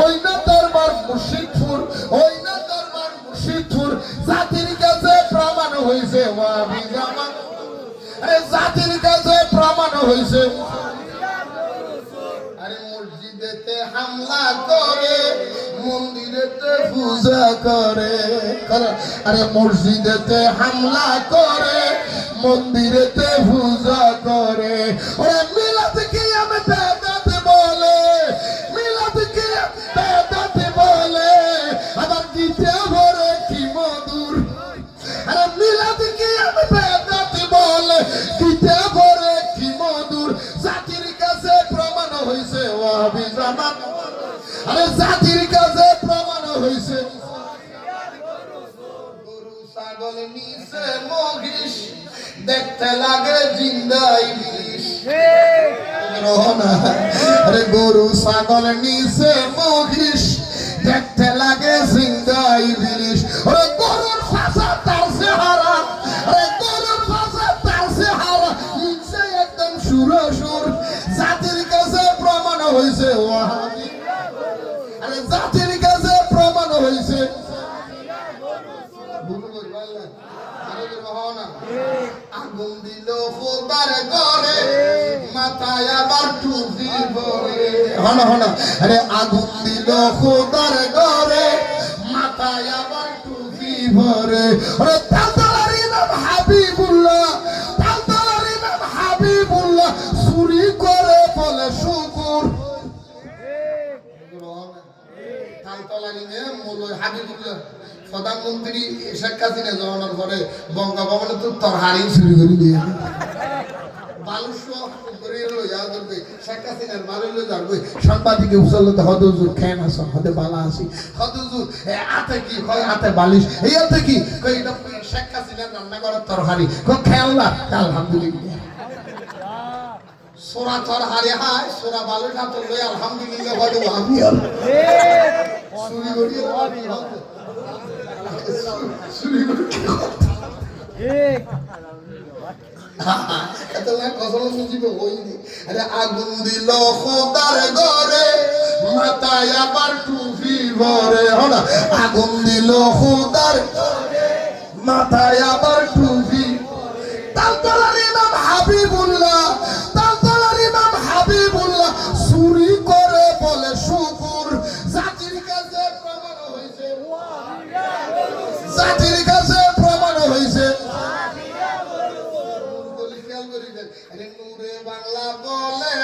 ওই না দরবার মুর্শিদপুর, ওই না দরবার মুর্শিদপুর, জাতির কাছে প্রমাণ হয়েছে ওয়াহাবি জামাত। আরে জাতির কাছে প্রমাণ হয়েছে। আরে মসজিদেতে হামলা করে, মন্দিরেতে পূজা করে। আরে মসজিদেতে হামলা করে, মন্দিরেতে পূজা করে। ওরে মিলাদ কি আমি বেদাত বলে, মিলাদ কি বেদাত বলে, আবার গীতা ভরে কি মধুর। আরে মিলাদ কি আমি বেদাত বলে, গীতা ভরে কি মধুর। জাতির কাছে প্রমাণ হয়েছে ওয়াহাবি জামাত। আরে জাতির কাছে প্রমাণ হয়েছে। গরু ছাগল নিচে মহিষ, দেখতে লাগে জিন্দা ইবলিশ। আরে গরু ছাগল নিচে মহিষ, দেখতে লাগে জিন্দা ইবলিশ। আরে গরুর ফাঁসা তার চেহারা, আরে গরুর ফাঁসা তার চেহারা, নিচে একদম সুরসুর। জাতির কাছে প্রমাণ হয়েছে ওয়াহাবি। আরে জাতির কাছে প্রমাণ হয়েছে। আগুন দিল খোদার ঘরে, মাথায় আবার টুপি পরে। হনা হনা, আরে আগুন দিল খোদার ঘরে, মাথায় আবার টুপি পরে। আরে তালতলার ইমাম হাবিবুল্লাহ, তালতলার ইমাম হাবিবুল্লাহ চুরি করে বলে শুকুর। তালতলার ইমাম মৌলভী হাবিবুল্লাহ প্রধানমন্ত্রী শেখ হাসিনা জমানোর পরে বঙ্গভবনে তো তরহারি চুরি করে দিয়ে সাংবাদিকে উচলতে হদুজুর খেন আসন হদে বালা আসি হদুজুর আতে কি হয় আতে বালিশ এই আতে কি কই এটা শেখ হাসিনার রান্না করার তরকারি কো খেওলা আলহামদুলিল্লাহ সোরা তরকারি হায় সোরা বালিশ হাতে লই আলহামদুলিল্লাহ বলে আমি আর চুরি করি চুরি করি ঠিক আগুন দিল খোদার ঘরে, মাথায় আবার টুপি ভরে। আগুন দিল খোদার ঘরে, মাথায় আবার টুপি। তালতলার ইমাম হাবিবুল্লাহ, তালতলার ইমাম হাবিবুল্লাহ চুরি করে বলে শুকুর। জাতির কাছে প্রমাণ হয়েছে, জাতির কাছে প্রমাণ হয়েছে। বাংলা বলে